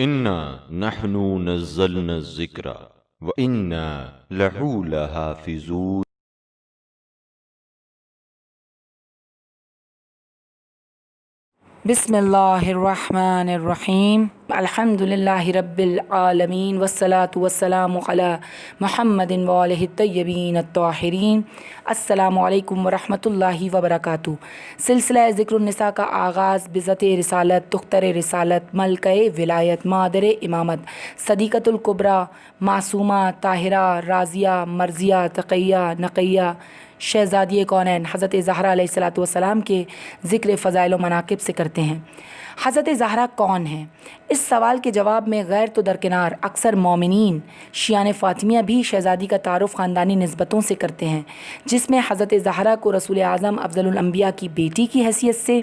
انا نحن نزلنا الذکر وانا لہو لحافظون۔ بسم اللہ الرحمن الرحیم، الحمد للہ رب العالمین والصلاة والسلام علی محمد وآلہ الطیبین الطاہرین۔ السلام علیکم ورحمۃ اللہ وبرکاتہ۔ سلسلہ ذکر النساء کا آغاز بذات رسالت، دختر رسالت، ملکہ ولایت، مادر امامت، صدیقۃ الکبریٰ، معصومہ، طاہرہ، راضیہ، مرضیہ، تقیہ، نقیہ، شہزادی کونین حضرت زہرا علیہ الصلاۃ والسلام کے ذکر فضائل و مناقب سے کرتے ہیں۔ حضرت زہرا کون ہیں؟ اس سوال کے جواب میں غیر تو درکنار اکثر مومنین شیعان فاطمیہ بھی شہزادی کا تعارف خاندانی نسبتوں سے کرتے ہیں، جس میں حضرت زہرا کو رسول اعظم افضل الانبیاء کی بیٹی کی حیثیت سے،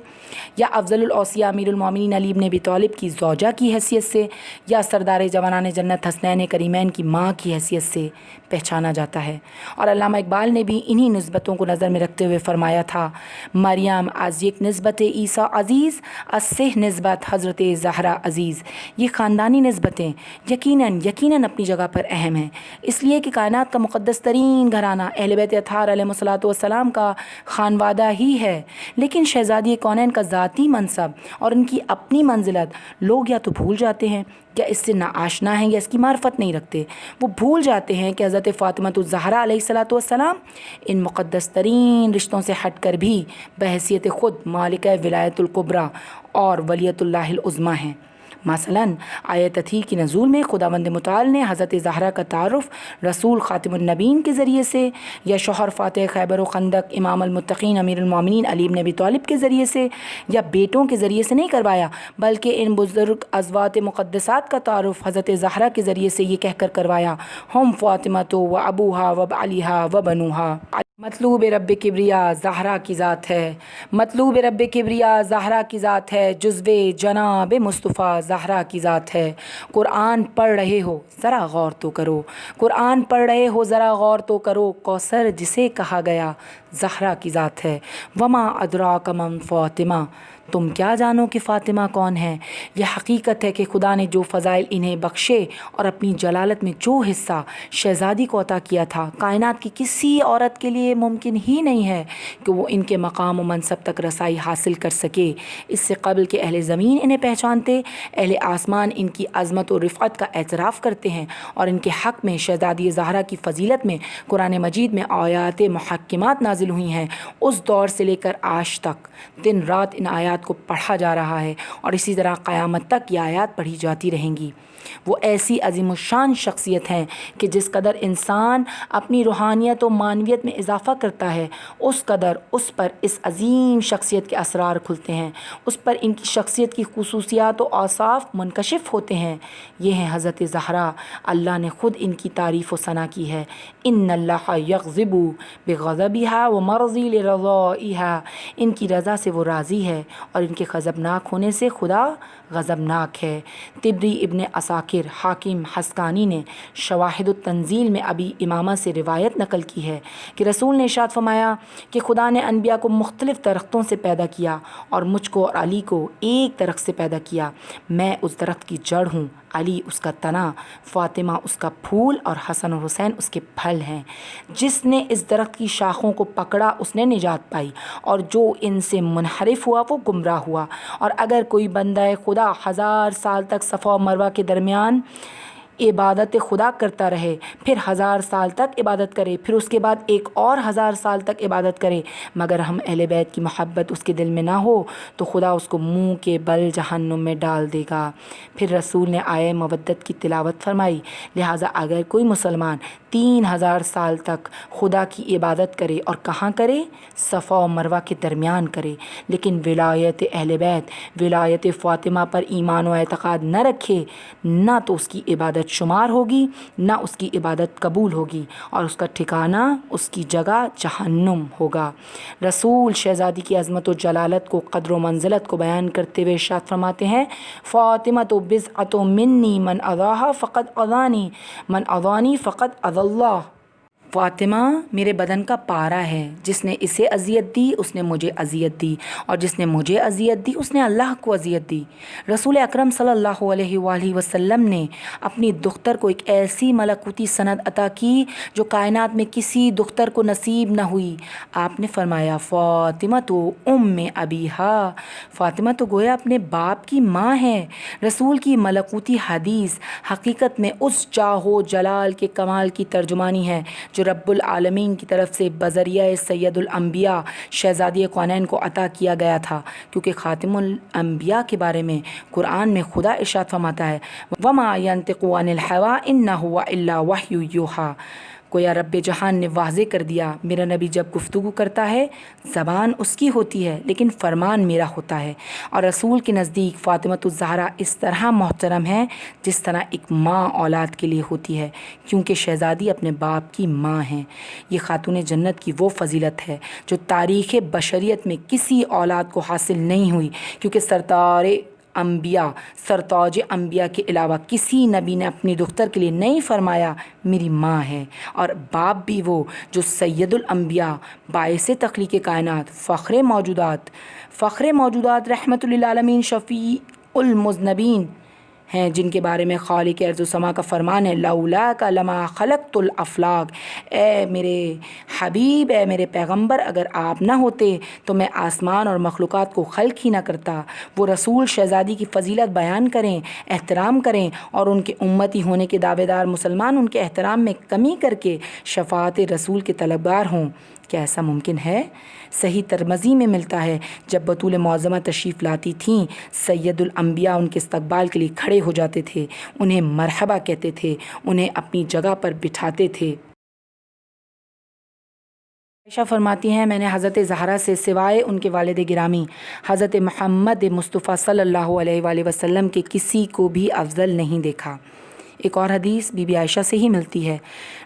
یا افضل الاوصیاء امیر المومنین علی بن ابی طالب کی زوجہ کی حیثیت سے، یا سردار جوانان جنت حسنین کریمین کی ماں کی حیثیت سے پہچانا جاتا ہے۔ اور علامہ اقبال نے بھی انہی نسبتوں کو نظر میں رکھتے ہوئے فرمایا تھا: مریم از یک نسبت عیسیٰ عزیز، از سہ نسبت حضرت زہرا عزیز۔ یہ خاندانی نسبتیں یقیناً اپنی جگہ پر اہم ہیں، اس لیے کہ کائنات کا مقدس ترین گھرانہ اہل بیت اطہار علیہ الصلاۃ والسلام کا خانوادہ ہی ہے، لیکن شہزادی کونین کا ذاتی منصب اور ان کی اپنی منزلت لوگ یا تو بھول جاتے ہیں، یا اس سے ناآشنا ہیں، یا اس کی معرفت نہیں رکھتے۔ وہ بھول جاتے ہیں کہ حضرت فاطمہ الزہرا علیہ الصلاۃ والسلام ان مقدس ترین رشتوں سے ہٹ کر بھی بحیثیت خود مالکہ ولایت الکبریٰ اور ولیۃ اللہ العظمیٰ ہیں۔ مثلاً آیت تطہیر کی نزول میں خداوند متعال نے حضرت زہرا کا تعارف رسول خاتم النبیین کے ذریعے سے، یا شوہر فاتح خیبر و خندق امام المتقین امیر المومنین علی بن ابی طالب کے ذریعے سے، یا بیٹوں کے ذریعے سے نہیں کروایا، بلکہ ان بزرگ ازواج مقدسات کا تعارف حضرت زہرا کے ذریعے سے یہ کہہ کر کروایا: ہم فاطمہ و ابوہا و علیہا و بنوہا۔ مطلوب رب کبریا زہرا کی ذات ہے، مطلوب رب کبریا زہرا کی ذات ہے، جزو جناب مصطفیٰ زہرا کی ذات ہے۔ قرآن پڑھ رہے ہو ذرا غور تو کرو، قرآن پڑھ رہے ہو ذرا غور تو کرو، کوثر جسے کہا گیا زہرا کی ذات ہے۔ وما ادراک من فاطمہ، تم کیا جانو کہ فاطمہ کون ہے؟ یہ حقیقت ہے کہ خدا نے جو فضائل انہیں بخشے اور اپنی جلالت میں جو حصہ شہزادی کو عطا کیا تھا، کائنات کی کسی عورت کے لیے ممکن ہی نہیں ہے کہ وہ ان کے مقام و منصب تک رسائی حاصل کر سکے۔ اس سے قبل کہ اہل زمین انہیں پہچانتے، اہل آسمان ان کی عظمت و رفعت کا اعتراف کرتے ہیں، اور ان کے حق میں شہزادی زہرا کی فضیلت میں قرآن مجید میں آیات محکمات نازل ہوئی ہیں۔ اس دور سے لے کر آج تک دن رات ان آیات کو پڑھا جا رہا ہے، اور اسی طرح قیامت تک یہ آیات پڑھی جاتی رہیں گی۔ وہ ایسی عظیم الشان شخصیت ہیں کہ جس قدر انسان اپنی روحانیت و معنویت میں اضافہ کرتا ہے، اس قدر اس پر اس عظیم شخصیت کے اسرار کھلتے ہیں، اس پر ان کی شخصیت کی خصوصیات و اوصاف منکشف ہوتے ہیں۔ یہ ہیں حضرت زہرا، اللہ نے خود ان کی تعریف و ثنا کی ہے: ان اللہ یغضب بغضبها ومرضی لرضائها۔ ان کی رضا سے وہ راضی ہے، اور ان کے غضبناک ہونے سے خدا غضبناک ہے۔ طبری ابن عساکر، حاکم حسکانی نے شواہد التنزیل میں ابی امامہ سے روایت نقل کی ہے کہ رسول نے ارشاد فرمایا کہ خدا نے انبیاء کو مختلف درختوں سے پیدا کیا، اور مجھ کو اور علی کو ایک درخت سے پیدا کیا۔ میں اس درخت کی جڑ ہوں، علی اس کا تنا، فاطمہ اس کا پھول، اور حسن اور حسین اس کے پھل ہیں۔ جس نے اس درخت کی شاخوں کو پکڑا اس نے نجات پائی، اور جو ان سے منحرف ہوا وہ گمراہ ہوا۔ اور اگر کوئی بندہ خدا 1000 سال تک صفا و مروہ کے درمیان عبادت خدا کرتا رہے، پھر 1000 سال تک عبادت کرے، پھر اس کے بعد ایک اور 1000 سال تک عبادت کرے، مگر ہم اہل بیت کی محبت اس کے دل میں نہ ہو، تو خدا اس کو منہ کے بل جہنم میں ڈال دے گا۔ پھر رسول نے آیہ مودت کی تلاوت فرمائی: لہٰذا اگر کوئی مسلمان 3000 سال تک خدا کی عبادت کرے، اور کہاں کرے؟ صفا و مروہ کے درمیان کرے، لیکن ولایت اہل بیت، ولایت فاطمہ پر ایمان و اعتقاد نہ رکھے، نہ تو اس کی عبادت شمار ہوگی، نہ اس کی عبادت قبول ہوگی، اور اس کا ٹھکانہ، اس کی جگہ جہنم ہوگا۔ رسول شہزادی کی عظمت و جلالت کو، قدر و منزلت کو بیان کرتے ہوئے ارشاد فرماتے ہیں: فاطمہ بضعۃ منی من اضاها فقد اضانی، من اضانی فقد اضی اللہ۔ فاطمہ میرے بدن کا پارا ہے، جس نے اسے اذیت دی اس نے مجھے اذیت دی، اور جس نے مجھے اذیت دی اس نے اللہ کو اذیت دی۔ رسول اکرم صلی اللہ علیہ وآلہ وسلم نے اپنی دختر کو ایک ایسی ملکوتی سند عطا کی جو کائنات میں کسی دختر کو نصیب نہ ہوئی۔ آپ نے فرمایا فاطمہ تو ام ابیہا، فاطمہ تو گویا اپنے باپ کی ماں ہے۔ رسول کی ملکوتی حدیث حقیقت میں اس جاہ و جلال کے کمال کی ترجمانی ہے جو رب العالمین کی طرف سے بذریعہ سید الانبیاء شہزادی کونین کو عطا کیا گیا تھا، کیونکہ خاتم الانبیاء کے بارے میں قرآن میں خدا ارشاد فرماتا ہے وما ينطق عن الهوى ان هو الا وحی یوحی۔ گویا رب جہان نے واضح کر دیا میرا نبی جب گفتگو کرتا ہے زبان اس کی ہوتی ہے لیکن فرمان میرا ہوتا ہے۔ اور رسول کے نزدیک فاطمۃ الزہرا اس طرح محترم ہے جس طرح ایک ماں اولاد کے لیے ہوتی ہے، کیونکہ شہزادی اپنے باپ کی ماں ہیں۔ یہ خاتون جنت کی وہ فضیلت ہے جو تاریخ بشریت میں کسی اولاد کو حاصل نہیں ہوئی، کیونکہ سرتاج انبیاء کے علاوہ کسی نبی نے اپنی دختر کے لیے نہیں فرمایا میری ماں ہے، اور باپ بھی وہ جو سید الانبیاء باعث تخلیق کائنات فخر موجودات رحمت للعالمین شفیع المذنبین ہیں، جن کے بارے میں خالق ارض و سما کا فرمان ہے لولاک لما خلقت الافلاق، اے میرے حبیب، اے میرے پیغمبر، اگر آپ نہ ہوتے تو میں آسمان اور مخلوقات کو خلق ہی نہ کرتا۔ وہ رسول شہزادی کی فضیلت بیان کریں، احترام کریں، اور ان کے امتی ہونے کے دعوے دار مسلمان ان کے احترام میں کمی کر کے شفاعت رسول کے طلبگار ہوں۔ کیا ایسا ممکن ہے؟ صحیح ترمذی میں ملتا ہے جب بطول معظمہ تشریف لاتی تھیں سید الانبیاء ان کے استقبال کے لیے کھڑے ہو جاتے تھے، انہیں مرحبا کہتے تھے، انہیں اپنی جگہ پر بٹھاتے تھے۔ عائشہ فرماتی ہیں میں نے حضرت زہرا سے سوائے ان کے والد گرامی حضرت محمد مصطفیٰ صلی اللہ علیہ وآلہ وسلم کے کسی کو بھی افضل نہیں دیکھا۔ ایک اور حدیث بی بی عائشہ سے ہی ملتی ہے،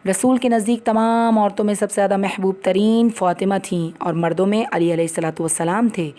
رسول کے نزدیک تمام عورتوں میں سب سے زیادہ محبوب ترین فاطمہ تھیں، اور مردوں میں علی علیہ الصلوۃ والسلام تھے۔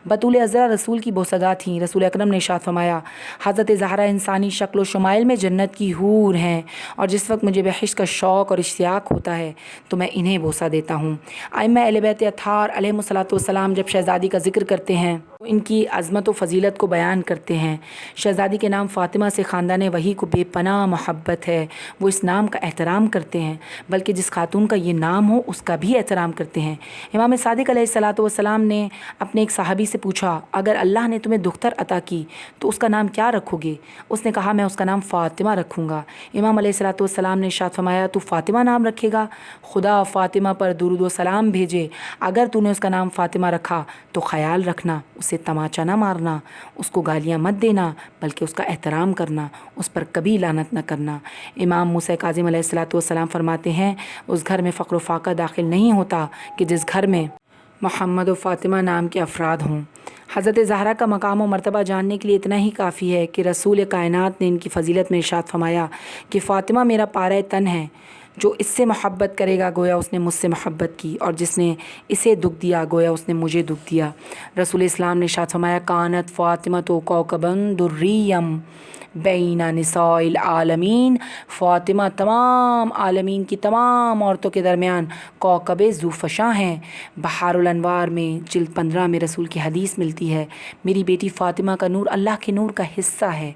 بطول عذرا رسول کی بوسگاہ تھیں۔ رسول اکرم نے ارشاد فرمایا حضرت زہرا انسانی شکل و شمائل میں جنت کی حور ہیں، اور جس وقت مجھے بہشت کا شوق اور اشتیاق ہوتا ہے تو میں انہیں بوسہ دیتا ہوں۔ ائمہ اہل بیت اطہار علیہم الصلوۃ والسلام جب شہزادی کا ذکر کرتے ہیں تو ان کی عظمت و فضیلت کو بیان کرتے ہیں۔ شہزادی کے نام فاطمہ سے خاندان وحی کو بے پناہ محبت ہے، وہ اس نام کا احترام کرتے ہیں، بلکہ جس خاتون کا یہ نام ہو اس کا بھی احترام کرتے ہیں۔ امام صادق علیہ الصلوۃ والسلام نے اپنے ایک صحابی سے پوچھا اگر اللہ نے تمہیں دختر عطا کی تو اس کا نام کیا رکھو گے؟ اس نے کہا میں اس کا نام فاطمہ رکھوں گا۔ امام علیہ الصلوۃ والسلام نے ارشاد فرمایا تو فاطمہ نام رکھے گا؟ خدا فاطمہ پر درود و سلام بھیجے، اگر تو نے اس کا نام فاطمہ رکھا تو خیال رکھنا اسے تماچا نہ مارنا، اس کو گالیاں مت دینا، بلکہ اس کا احترام کرنا، اس پر کبھی لعنت نہ کرنا۔ امام موسیٰ کاظم علیہ الصلوۃ والسلام فرماتے ہیں اس گھر میں فقر و فاقہ داخل نہیں ہوتا کہ جس گھر میں محمد و فاطمہ نام کے افراد ہوں۔ حضرت زہرا کا مقام و مرتبہ جاننے کے لیے اتنا ہی کافی ہے کہ رسول کائنات نے ان کی فضیلت میں ارشاد فرمایا کہ فاطمہ میرا پارہ تن ہے، جو اس سے محبت کرے گا گویا اس نے مجھ سے محبت کی، اور جس نے اسے دکھ دیا گویا اس نے مجھے دکھ دیا۔ رسول اسلام نے ارشاد فرمایا کانت فاطمہ تو کوکبن دریم بین نساء العالمین، فاطمہ تمام عالمین کی تمام عورتوں کے درمیان کوکب ذوفشاں ہیں۔ بحار الانوار میں جلد 15 میں رسول کی حدیث ملتی ہے میری بیٹی فاطمہ کا نور اللہ کے نور کا حصہ ہے۔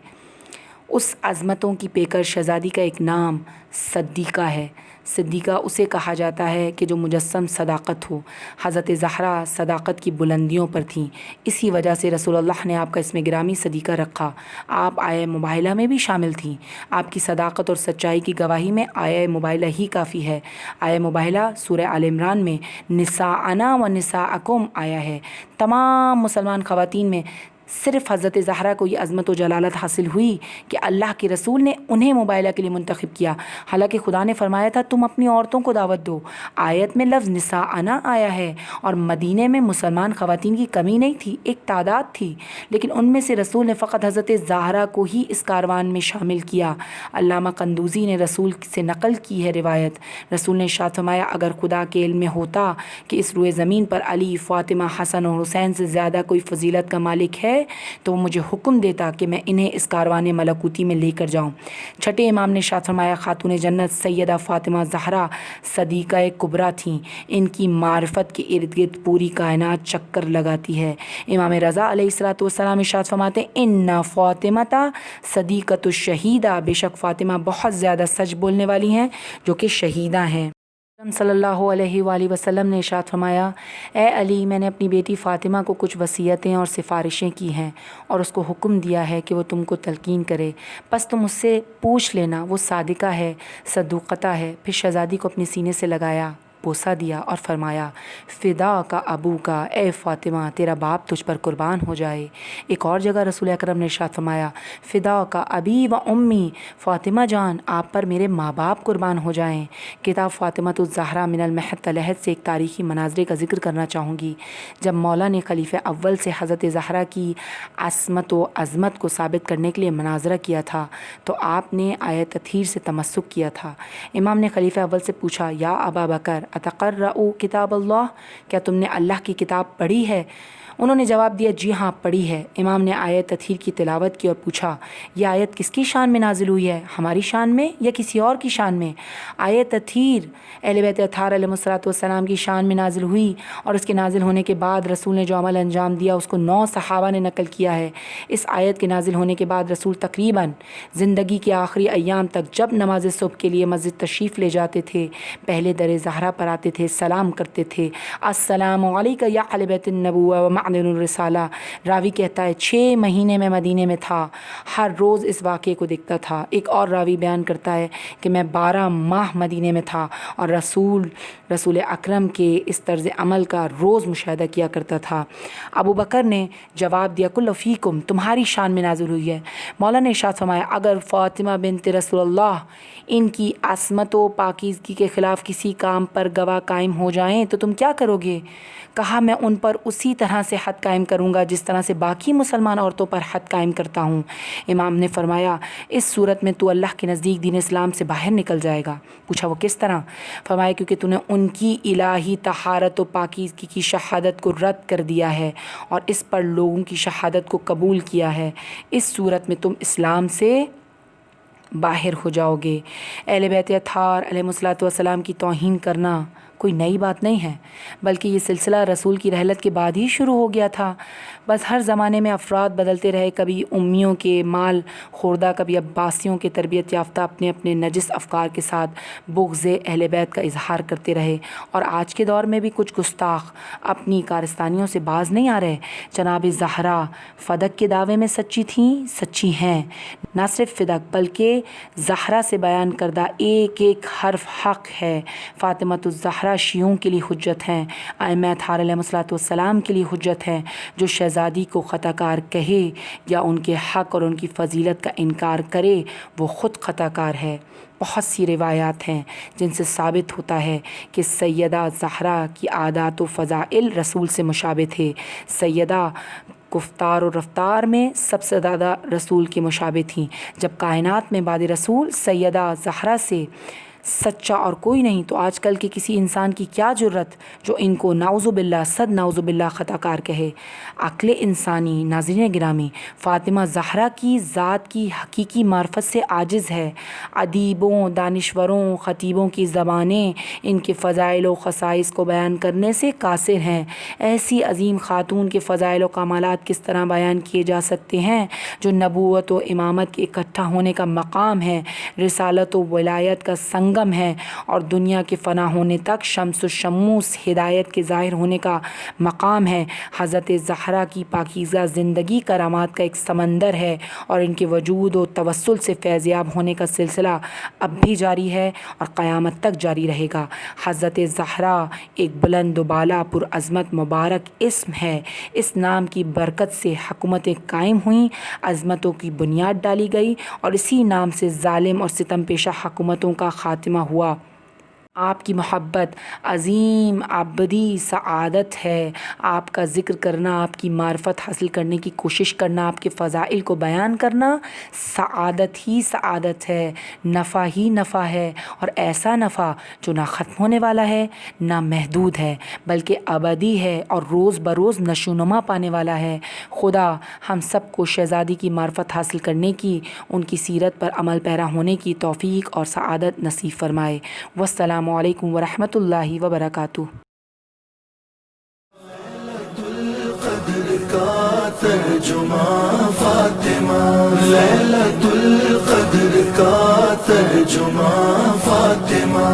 اس عظمتوں کی پیکر شہزادی کا ایک نام صدیقہ ہے۔ صدیقہ اسے کہا جاتا ہے کہ جو مجسم صداقت ہو۔ حضرت زہرا صداقت کی بلندیوں پر تھیں، اسی وجہ سے رسول اللہ نے آپ کا اسم گرامی صدیقہ رکھا۔ آپ آیہ مباہلہ میں بھی شامل تھیں۔ آپ کی صداقت اور سچائی کی گواہی میں آیہ مباہلہ ہی کافی ہے۔ آیہ مباہلہ سورہ آل عمران میں نساءنا و نساءکم آیا ہے۔ تمام مسلمان خواتین میں صرف حضرت زہرا کو یہ عظمت و جلالت حاصل ہوئی کہ اللہ کے رسول نے انہیں مباہلہ کے لیے منتخب کیا، حالانکہ خدا نے فرمایا تھا تم اپنی عورتوں کو دعوت دو۔ آیت میں لفظ نساءنا آیا ہے، اور مدینے میں مسلمان خواتین کی کمی نہیں تھی، ایک تعداد تھی، لیکن ان میں سے رسول نے فقط حضرت زہرا کو ہی اس کاروان میں شامل کیا۔ علامہ قندوزی نے رسول سے نقل کی ہے روایت، رسول نے ارشاد فرمایا اگر خدا کے علم میں ہوتا کہ اس روئے زمین پر علی، فاطمہ، حسن اور حسین سے زیادہ کوئی فضیلت کا مالک ہے ہے تو وہ مجھے حکم دیتا کہ میں انہیں اس کاروان ملکوتی میں لے کر جاؤں۔ چھٹے امام نے ارشاد فرمایا خاتون جنت سیدہ فاطمہ زہرا صدیقہ کبریٰ تھیں، ان کی معرفت کے ارد گرد پوری کائنات چکر لگاتی ہے۔ امام رضا علیہ الصلوۃ والسلام ارشاد فرماتے ہیں ان فاطمہ صدیقۃ الشہیدہ، بے شک فاطمہ بہت زیادہ سچ بولنے والی ہیں جو کہ شہیدہ ہیں۔ صلی اللہ علیہ وآلہ وسلم نے ارشاد فرمایا اے علی، میں نے اپنی بیٹی فاطمہ کو کچھ وصیتیں اور سفارشیں کی ہیں اور اس کو حکم دیا ہے کہ وہ تم کو تلقین کرے، بس تم اس سے پوچھ لینا، وہ صادقہ ہے، صدوقتہ ہے۔ پھر شہزادی کو اپنے سینے سے لگایا، بوسہ دیا اور فرمایا فدا کا ابو کا، اے فاطمہ تیرا باپ تجھ پر قربان ہو جائے۔ ایک اور جگہ رسول اکرم نے ارشاد فرمایا فدا کا ابی و امی، فاطمہ جان آپ پر میرے ماں باپ قربان ہو جائیں۔ کتاب فاطمہ الزہرا من المہد لحد سے ایک تاریخی مناظرے کا ذکر کرنا چاہوں گی۔ جب مولا نے خلیفہ اول سے حضرت زہرا کی عصمت و عظمت کو ثابت کرنے کے لیے مناظرہ کیا تھا تو آپ نے آیت تطہیر سے تمسک کیا تھا۔ امام نے خلیفہ اول سے پوچھا یا ابا بکر اتقرؤ کتاب اللہ، کیا تم نے اللہ کی کتاب پڑھی ہے؟ انہوں نے جواب دیا جی ہاں پڑھی ہے۔ امام نے آیت تطہیر کی تلاوت کی اور پوچھا یہ آیت کس کی شان میں نازل ہوئی ہے، ہماری شان میں یا کسی اور کی شان میں؟ آیت تطہیر اہل بیت اطہار علیہ السلام کی شان میں نازل ہوئی اور اس کے نازل ہونے کے بعد رسول نے جو عمل انجام دیا اس کو 9 صحابہ نے نقل کیا ہے۔ اس آیت کے نازل ہونے کے بعد رسول تقریباً زندگی کے آخری ایام تک جب نماز صبح کے لیے مسجد تشریف لے جاتے تھے پہلے در زہرا پر آتے تھے، سلام کرتے تھے السلام علیک یا اہل بیت النبوہ و معدن الرسالہ۔ راوی کہتا ہے 6 مہینے میں مدینے میں تھا، ہر روز اس واقعے کو دیکھتا تھا۔ ایک اور راوی بیان کرتا ہے کہ میں 12 ماہ مدینے میں تھا اور رسول اکرم کے اس طرز عمل کا روز مشاہدہ کیا کرتا تھا۔ ابو بکر نے جواب دیا کل فیکم، تمہاری شان میں نازل ہوئی ہے۔ مولا نے ارشاد فرمایا اگر فاطمہ بنت رسول اللہ ان کی عصمت و پاکیزگی کے خلاف کسی کام پر گواہ قائم ہو جائیں تو تم کیا کرو گے؟ کہا میں ان پر اسی طرح سے حد قائم کروں گا جس طرح سے باقی مسلمان عورتوں پر حد قائم کرتا ہوں۔ امام نے فرمایا اس صورت میں تو اللہ کے نزدیک دین اسلام سے باہر نکل جائے گا۔ پوچھا وہ کس طرح؟ فرمایا کیونکہ تو نے ان کی الہی طہارت و پاکیزگی کی شہادت کو رد کر دیا ہے اور اس پر لوگوں کی شہادت کو قبول کیا ہے، اس صورت میں تم اسلام سے باہر ہو جاؤ گے۔ اہل بیت اطہار علیہ السلام کی توہین کرنا کوئی نئی بات نہیں ہے، بلکہ یہ سلسلہ رسول کی رحلت کے بعد ہی شروع ہو گیا تھا۔ بس ہر زمانے میں افراد بدلتے رہے، کبھی امیوں کے مال خوردہ، کبھی عباسیوں کے تربیت یافتہ اپنے اپنے نجس افکار کے ساتھ بغض اہل بیت کا اظہار کرتے رہے، اور آج کے دور میں بھی کچھ گستاخ اپنی کارستانیوں سے باز نہیں آ رہے۔ جناب زہرا فدق کے دعوے میں سچی تھیں، سچی ہیں، نہ صرف فدق بلکہ زہرا سے بیان کردہ ایک ایک حرف حق ہے۔ فاطمہ الزہرا شیعوں کے لیے حجت ہیں، ائمہ اطہار علیہ السلام کے لیے حجت ہیں۔ جو شہزادی کو خطا کار کہے یا ان کے حق اور ان کی فضیلت کا انکار کرے وہ خود خطا کار ہے۔ بہت سی روایات ہیں جن سے ثابت ہوتا ہے کہ سیدہ زہرا کی عادات و فضائل رسول سے مشابہ تھے۔ سیدہ گفتار و رفتار میں سب سے زیادہ رسول کے مشابہ تھیں۔ جب کائنات میں بعد رسول سیدہ زہرا سے سچا اور کوئی نہیں تو آج کل کے کسی انسان کی کیا جرت جو ان کو نعوذ باللہ صد نعوذ باللہ خطا کار کہے۔ عقل انسانی ناظرین گرامی فاطمہ زہرا کی ذات کی حقیقی معرفت سے عاجز ہے۔ ادیبوں، دانشوروں، خطیبوں کی زبانیں ان کے فضائل و خصائص کو بیان کرنے سے قاصر ہیں۔ ایسی عظیم خاتون کے فضائل و کمالات کس طرح بیان کیے جا سکتے ہیں جو نبوت و امامت کے اکٹھا ہونے کا مقام ہے، رسالت و ولایت کا سنگم ہے، اور دنیا کے فنا ہونے تک شمس و شموس ہدایت کے ظاہر ہونے کا مقام ہے۔ حضرت زہرا کی پاکیزہ زندگی کرامات کا ایک سمندر ہے اور ان کے وجود و توسل سے فیضیاب ہونے کا سلسلہ اب بھی جاری ہے اور قیامت تک جاری رہے گا۔ حضرت زہرا ایک بلند و بالا پرعظمت مبارک اسم ہے۔ اس نام کی برکت سے حکومتیں قائم ہوئیں، عظمتوں کی بنیاد ڈالی گئی اور اسی نام سے ظالم اور ستم پیشہ حکومتوں کا خاتمہ ہوا۔ آپ کی محبت عظیم ابدی سعادت ہے۔ آپ کا ذکر کرنا، آپ کی معرفت حاصل کرنے کی کوشش کرنا، آپ کے فضائل کو بیان کرنا سعادت ہی سعادت ہے، نفع ہی نفع ہے، اور ایسا نفع جو نہ ختم ہونے والا ہے نہ محدود ہے بلکہ ابدی ہے اور روز بروز نشوونما پانے والا ہے۔ خدا ہم سب کو شہزادی کی معرفت حاصل کرنے کی، ان کی سیرت پر عمل پیرا ہونے کی توفیق اور سعادت نصیب فرمائے۔ والسلام علیکم ورحمۃ اللہ وبرکاتہ۔ القدر کا ترجمہ فاطمہ، لیلۃ القدر کا ترجمہ فاطمہ۔